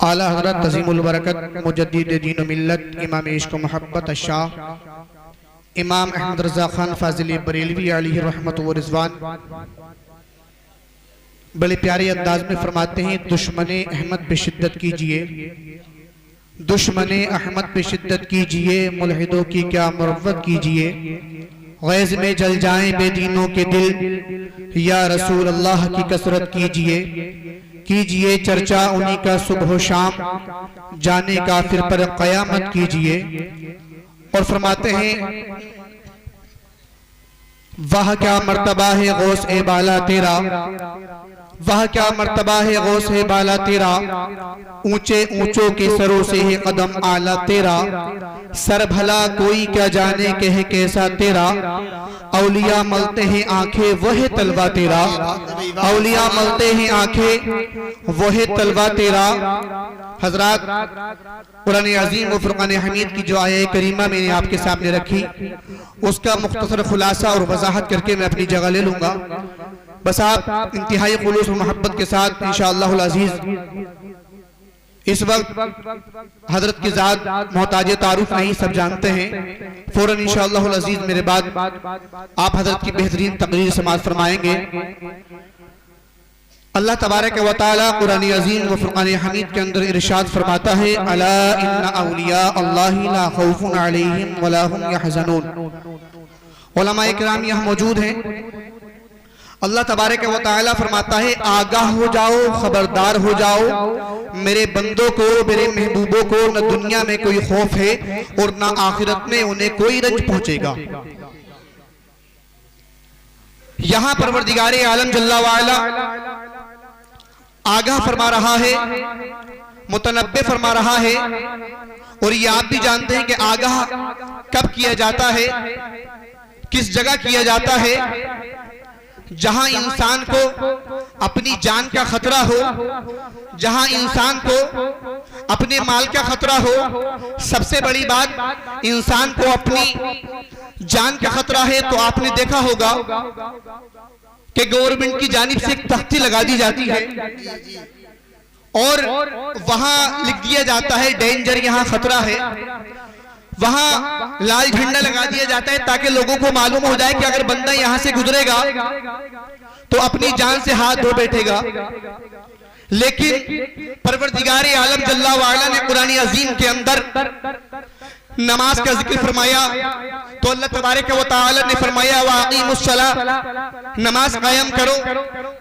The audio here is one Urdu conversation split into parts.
اعلی حضرت عظیم البرکت مجدد دین و ملت امام عشق و محبت الشاہ امام احمد رضا خان فاضلی بریلوی علیہ رحمت و رضوان بڑے پیارے انداز میں فرماتے ہیں، دشمن احمد پہ شدت کیجئے، دشمن احمد پہ شدت کیجئے، ملحدوں کی کیا مروت کیجئے، غیظ میں جل جائیں بے دینوں کے دل، یا رسول اللہ کی کثرت کیجئے، کیجئے چرچا انہی کا صبح و شام، جانے کافر پر قیامت کیجئے۔ اور فرماتے ہیں، وہ کیا مرتبہ ہے غوث اے بالا تیرا، وہ کیا مرتبہ ہے غوث اے بالا تیرا، اونچے اونچوں کے سروں سے ہے قدم اعلیٰ تیرا، سر بھلا کوئی کیا جانے کہ ہے کیسا تیرا، اولیاء ملتے ہیں آنکھیں وہ ہے طلبہ تیرا، اولیاء ملتے ہیں آنکھیں وہ ہے طلبہ تیرا۔ حضرات، قرآن عظیم و فرقان حمید کی جو آیہ کریمہ میں نے آپ کے سامنے رکھی، اس کا مختصر خلاصہ اور وضاحت کر کے میں اپنی جگہ لے لوں گا۔ بس آپ انتہائی خلوص و محبت کے ساتھ انشاءاللہ العزیز اس وقت حضرت کی ذات محتاج تعارف نہیں، سب جانتے ہیں، فوراً انشاءاللہ العزیز میرے بعد آپ حضرت کی بہترین تقریر سماعت فرمائیں گے۔ اللہ تبارک و تعالی قرآن عظیم و فرقان حمید کے اندر ارشاد فرماتا ہے، الا ان اولیاء اللہ لا خوف علیہم ولا هم یحزنون۔ علماء کرام یہاں موجود ہیں۔ اللہ تبارک و تعالی فرماتا ہے، آگاہ ہو جاؤ، خبردار ہو جاؤ، میرے بندوں کو، میرے محبوبوں کو نہ دنیا میں کوئی خوف ہے اور نہ آخرت میں انہیں کوئی رنج پہنچے گا۔ یہاں پروردگار عالم جل وعلا آگاہ فرما رہا ہے، متنبع فرما رہا ہے، اور یہ آپ بھی جانتے ہیں کہ آگاہ کب کیا جاتا ہے، کس جگہ کیا جاتا ہے؟ جہاں انسان کو اپنی جان کا خطرہ ہو، جہاں انسان کو اپنے مال کا خطرہ ہو۔ سب سے بڑی بات، انسان کو اپنی جان کا خطرہ ہے تو آپ نے دیکھا ہوگا کہ گورنمنٹ کی جانب سے ایک تختی لگا دی جاتی ہے اور وہاں لکھ دیا جاتا ہے ڈینجر، یہاں خطرہ ہے۔ وہاں لال جھنڈا لگا دیا جاتا ہے تاکہ لوگوں کو معلوم ہو جائے کہ اگر بندہ یہاں سے گزرے گا تو اپنی جان سے ہاتھ دھو بیٹھے گا۔ لیکن پروردگار عالم جل وعلا نے قرآن عظیم کے اندر نماز کا ذکر فرمایا تو اللہ تبارک و تعالی نے فرمایا، وَأَقِيمُوا الصَّلَاةَ، نماز قائم کرو۔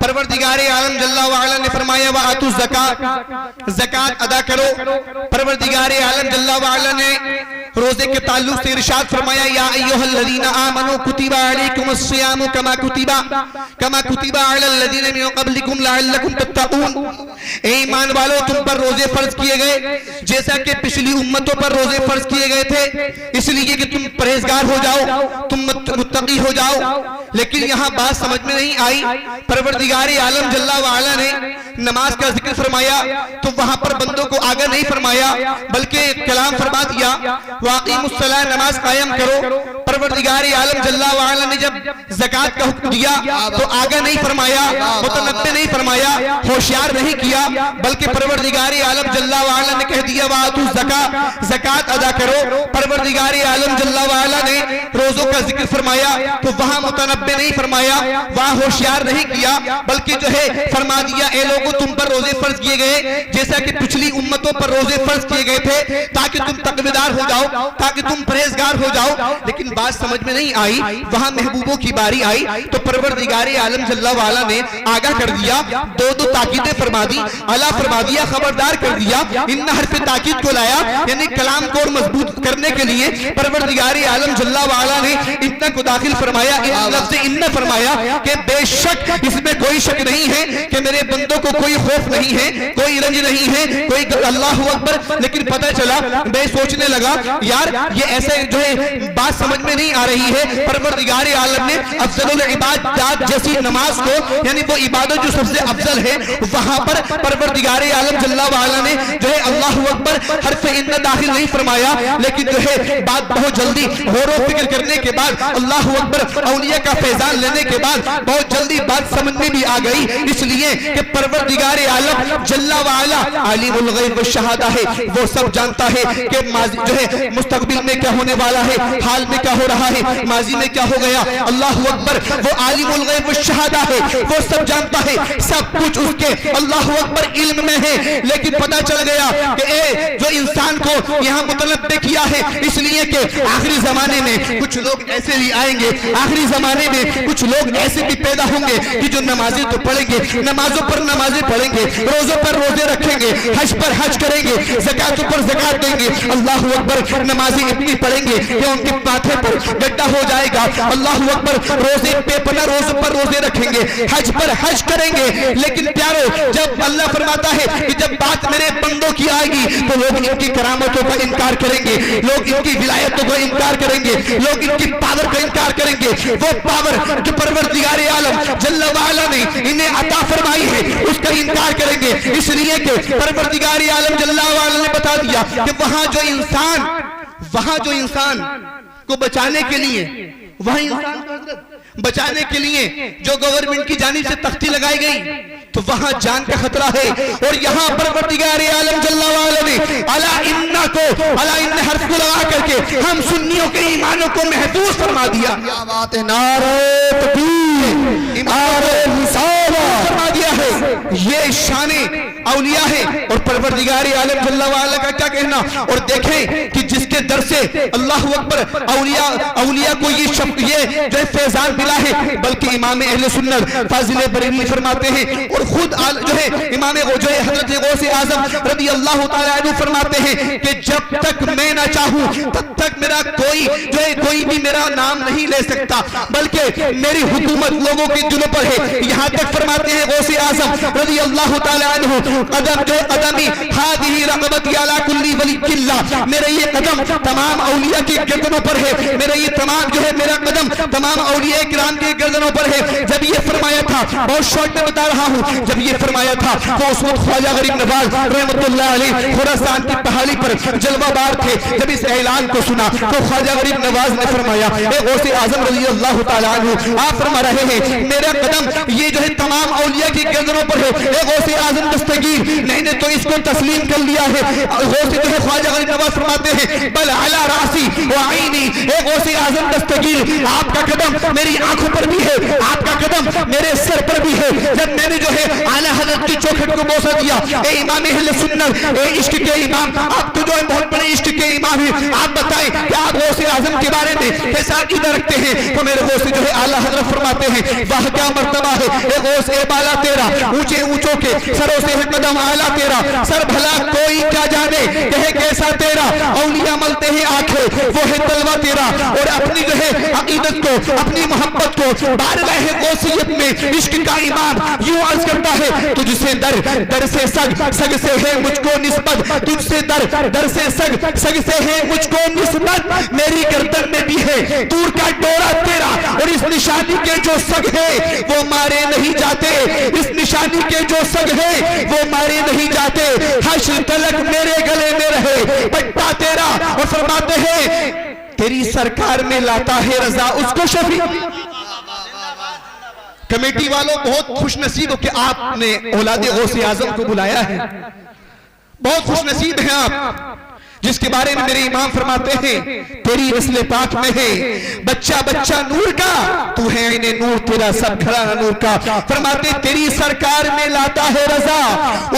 پروردگار عالم جل وعلا نے فرمایا، وَآتُوا الزَّكَاةَ، زکوٰۃ ادا کرو۔ پروردگار عالم جل وعلا نے روزے کے تعلق سے ارشاد فرمایا، یا ایھا الذین آمنوا کتب علیکم الصیام کما کتب علی الذین من قبلکم لعلکم تتقون۔ اے ایمان والو، تم پر روزے فرض کیے گئے جیسا کہ پچھلی امتوں پر روزے فرض کیے گئے تھے، اس لیے کہ تم پرہیزگار ہو جاؤ، تم متقی ہو جاؤ۔ لیکن یہاں بات سمجھ میں نہیں آئی، پروردگار عالم جل وعلا نے نماز کا ذکر فرمایا تو وہاں پر بندوں کو آگاہ نہیں فرمایا بلکہ کلام فرما دیا، وَأَقِيمُوا الصَّلَاةَ، نماز قائم کرو۔ پروردگار عالم جل وعلا نے جب زکوٰۃ کا حکم دیا تو آگاہ نہیں فرمایا، متنبع نہیں فرمایا، ہوشیار نہیں کیا، بلکہ پروردگار عالم جل وعلا نے کہہ دیا، وَآتُوا الزَّكَاةَ، زکوٰۃ ادا کرو۔ پروردگار عالم جل وعلا نے روزوں کا ذکر فرمایا تو وہاں متنبع نہیں فرمایا، وہاں ہوشیار نہیں کیا، بلکہ جو ہے فرما دیا، اے لوگوں تم پر روزے فرض کیے گئے جیسا کہ پچھلی امتوں پر روزے فرض کیے گئے تھے تاکہ تم تقویدار ہو جاؤ، تاکہ تم پرہیزگار ہو جاؤ۔ لیکن بات سمجھ میں نہیں آئی، وہاں محبوبوں کی باری آئی تو پروردگار عالم جل وعلا نے آگاہ کر دیا، دو تاکیدیں فرما دی، الا فرما دیا، خبردار کر دیا۔ ان حرف تاکید کو لایا، یعنی کلام کو اور مضبوط کرنے کے لیے پروردگار عالم جل وعلا نے اتنا کو داخل فرمایا، لفظ ان فرمایا کہ بے شک اس میں کوئی شک نہیں ہے کہ میرے بندوں کو کوئی خوف نہیں ہے، کوئی رنج نہیں ہے، کوئی اللہ اکبر۔ لیکن پتہ چلا، میں سوچنے لگا یار یہ ایسے جو ہے بات سمجھ میں میں نہیں آ رہی ہے. پروردگار عالم نے افضل العبادات جیسی نماز کو, یعنی وہ عبادت جو سب سے افضل ہے, وہاں پر پروردگار عالم جل وعلا نے جو ہے اللہ اکبر حرف ان داخل نہیں فرمایا, لیکن جو ہے بات بہت جلدی غور و فکر کرنے کے بعد, اللہ اکبر اولیاء کا فیضان لینے کے بعد بہت جلدی بات سمجھ میں بھی آ گئی, اس لیے کہ پروردگار عالم جل وعلا عالم الغیب والشہادہ ہے, وہ سب جانتا ہے کہ ماضی جو ہے مستقبل میں کیا ہونے والا ہے, حال میں کیا ہو رہا ہے, ماضی میں کیا ہو گیا. اللہ اکبر وہ عالم الغیب والشہادہ ہے, وہ سب جانتا ہے, سب کچھ اس کے اللہ اکبر علم میں ہے. لیکن پتا چل گیا کہ اے جو انسان کو یہاں متنبع کیا ہے, اس لیے کہ آخری زمانے میں کچھ لوگ ایسے بھی آئیں گے, آخری زمانے میں کچھ لوگ ایسے بھی پیدا ہوں گے کہ جو نمازیں تو پڑھیں گے, نمازوں پر نمازیں پڑھیں گے, روزوں پر روزے رکھیں گے, حج پر حج کریں گے, زکاتوں پر زکات دیں گے. اللہ اکبر نمازیں اتنی پڑھیں گے کہ ان کے ماتھے پر گڈھا ہو جائے گا. اللہ اکبر روزے بے پناہ روزوں پر روزے رکھیں گے, حج پر حج کریں گے. لیکن پیارو, جب اللہ فرماتا ہے کہ جب بات میرے بندوں کی آئے گی تو لوگ ان کی کرامتوں کا انکار کریں گے, لوگ ان کی ولایتوں کا انکار کریں گے, لوگ ان کی پاور کا انکار کریں گے. وہ پاور جو پروردگار عالم جل وعلا نے انہیں عطا فرمائی ہے اس کا انکار کریں گے, اس لیے کہ پروردگار عالم جل وعلا نے بتا دیا کہ وہاں جو انسان کو بچانے کے لیے, وہاں انسان کو بچانے کے لیے جو گورنمنٹ کی جانب سے تختی لگائی گئی تو وہاں جان کا خطرہ ہے. اور یہاں پروردگار عالم جل وعلا نے الا ان حرف کو لگا کر کے ہم سنیوں کے ایمانوں کو محفوظ فرما دیا. کیا بات ہے, نعرہ تکبیر, نعرہ رسالت فرما دیا ہے. یہ شان اولیاء ہے. اور پروردگار عالم جل وعلا کا کیا کہنا. اور دیکھیں کہ جس کے در سے اللہ اکبر اولیاء کو یہ جو فیضان ملا ہے, بلکہ امام اہل سنت فاضل بریلوی فرماتے ہیں, اور خود جو ہے امام جو ہے حضرت غوث اعظم رضی اللہ تعالی عنہ فرماتے ہیں کہ جب تک میں نہ چاہوں تب تک میرا کوئی بھی میرا نام نہیں لے سکتا, بلکہ میری حکومت لوگوں کے دلوں پر ہے. یہاں تک فرماتے ہیں غوث اعظم رضی اللہ تعالی عنہ, قدمی ہذه رغبتی علی کل ولی اللہ, میرا یہ قدم تمام اولیاء کی گردنوں پر ہے, میرا یہ تمام جو ہے میرا قدم تمام اولیاء کرام کے گردنوں پر ہے. جب یہ فرمایا تھا, بہت شارٹ میں بتا رہا ہوں, جب یہ فرمایا تھا تو اس وقت خواجہ غریب نواز رحمت اللہ علیہ خراسان کی پہاڑی پر جلوہ بار تھے. جب اس اعلان کو سنا تو خواجہ غریب نواز نے فرمایا, اے غوث اعظم رضی اللہ تعالی عنہ, آپ فرما رہے ہیں میرا قدم یہ جو ہے تمام اولیاء کی گردنوں پر ہے. اے غوث اعظم دستگیر, نہیں نے تو اس کو تسلیم کر لیا ہے. غوث جو ہے خواجہ غریب نواز فرماتے ہیں بل علی راسی و عینی, اے غوث اعظم دستگیر, آپ کا قدم میری آنکھوں پر بھی ہے, آپ کا قدم میرے سر پر بھی ہے. جب میں نے جو ہے اعلیٰ حضرت کی چوکھٹ کو بوسہ دیا, اے امام اہل سنت, اے عشق کے امام, آپ تو جو ہے بہت بڑے عشق کے امام ہیں, آپ بتائیں کہ آپ غوث اعظم کے بارے میں کیسا عقیدہ رکھتے ہیں. تو میرے غوث جو ہے اعلیٰ حضرت فرماتے ہیں واہ کیا مرتبہ ہے, اے غوث اے بالا تیرا, اونچے اونچوں کے سروں سے ہے قدم اعلیٰ تیرا, سر بھلا کوئی کیا جانے کہے کیسا تیرا, اولیاء ملتے ہیں آنکھیں وہ ہے تلوہ تیرا. اور اپنی جو ہے عقیدت کو, اپنی محبت کو بارگاہ غوثیت میں عشق کا امام یوں عرض کرتا ہے, تجھ سے در سے سگ سے ہے مجھ کو نسبت, تجھ سے در سے سگ سے ہے مجھ کو نسبت, میری گردن میں بھی ہے دور کا ڈورا تیرا, اور اس نشانی کے جو سگ ہے وہ مارے نہیں جاتے, اس نشانی کے جو سگ ہے وہ مارے نہیں جاتے, حشر تلک میرے گلے میں رہے پٹا تیرا. اور فرماتے ہیں تیری سرکار میں لاتا ہے رضا اس کو شفیع. کمیٹی والوں بہت خوش نصیب ہو کہ آپ نے اولاد غوث اعظم کو بلایا ہے, بہت خوش نصیب ہیں آپ, جس کے بارے میں میرے امام فرماتے ہیں تیری نسل پاک میں ہے بچہ نور کا, تو ہے عین نور تیرا سب گھرانہ نور کا. فرماتے تیری سرکار میں لاتا ہے رضا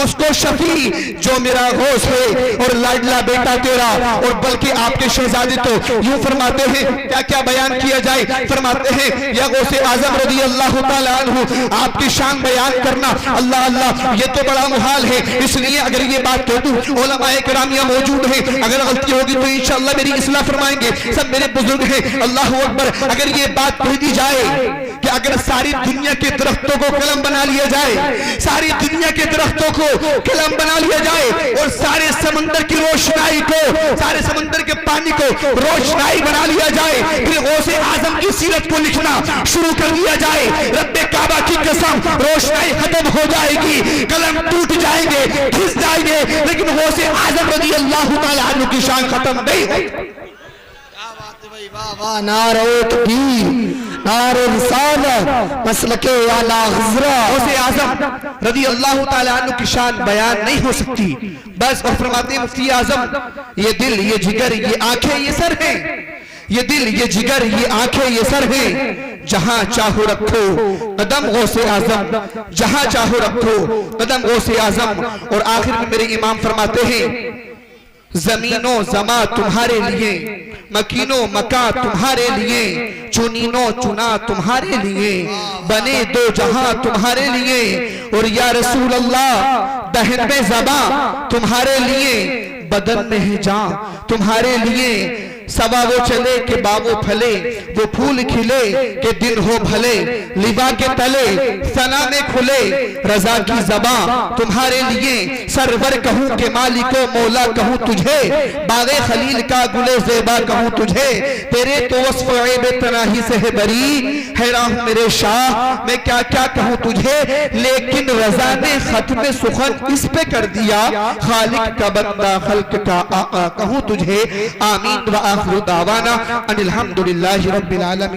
اس کو شفیع جو میرا غوث ہے اور لاڈلا بیٹا تیرا. اور بلکہ آپ کے شہزادے تو یوں فرماتے ہیں, کیا کیا بیان کیا جائے, فرماتے ہیں یا غوث اعظم رضی اللہ تعالی عنہ آپ کی شان بیان کرنا اللہ اللہ یہ تو بڑا محال ہے. اس لیے اگر یہ بات کہہ دوں, علماء کرام موجود ہیں, اگر غلطی ہوگی تو انشاءاللہ میری اصلاح فرمائیں گے, سب میرے بزرگ ہیں, اللہ اکبر. اگر یہ بات کہہ دی جائے کہ اگر ساری دنیا کے درختوں کو قلم بنا لیا جائے، ساری دنیا کے درختوں کو قلم بنا لیا جائے اور سارے سمندر کی روشنائی کو، سارے سمندر کے پانی کو روشنائی بنا لیا جائے، پھر غوث اعظم کی سیرت کو لکھنا شروع کر دیا جائے، رب کعبہ کی قسم روشنائی ختم ہو جائے گی، قلم ٹوٹ جائیں گے، گھس جائیں گے، لیکن غوث اعظم رضی اللہ تعالیٰ عنہ کی شان ختم نہیں ہوئی۔ نعرہ تکبیر، نعرہ رسالت، مسلک اعلیٰ غزرہ۔ غوث اعظم رضی اللہ تعالیٰ عنہ کی شان بیان نہیں ہو سکتی۔ بس اور فرماتے ہیں مفتی اعظم، یہ دل، یہ جگر، یہ آنکھیں، یہ سر ہیں، یہ دل، یہ جگر، یہ آنکھیں، یہ سر ہیں، جہاں چاہو رکھو قدم غوث اعظم، جہاں چاہو رکھو قدم غوث اعظم۔ اور آخر میں میرے امام فرماتے ہیں زمین و زماں تمہارے لیے، مکین و مکاں تمہارے لیے، چنین و چنا تمہارے لیے، بنے دو جہاں تمہارے لیے، اور یا رسول اللہ دہن میں زباں تمہارے لیے، بدن میں ہے جان تمہارے لیے، سوا وہ چلے کہ باغ و پھلے، وہ پھول کھلے کہ دن ہو بھلے، لبا کے تلے ثنا میں کھلے، رضا کی زباں تمہارے لیے، سرور کہوں کہ مالک و مولا کہوں تجھے، باغ خلیل کا گل زیبا کہوں تجھے، تیرے تو وصف عیب تناہی سے ہے بری، حیران ہوں میرے شاہ میں کیا کیا کہوں تجھے، لیکن رضا نے ختم سخن اس پہ کر دیا، خالق کا بندہ خلق کا آقا کہوں تجھے، آمین و آخر دعوانا ان الحمدللہ رب العالمین۔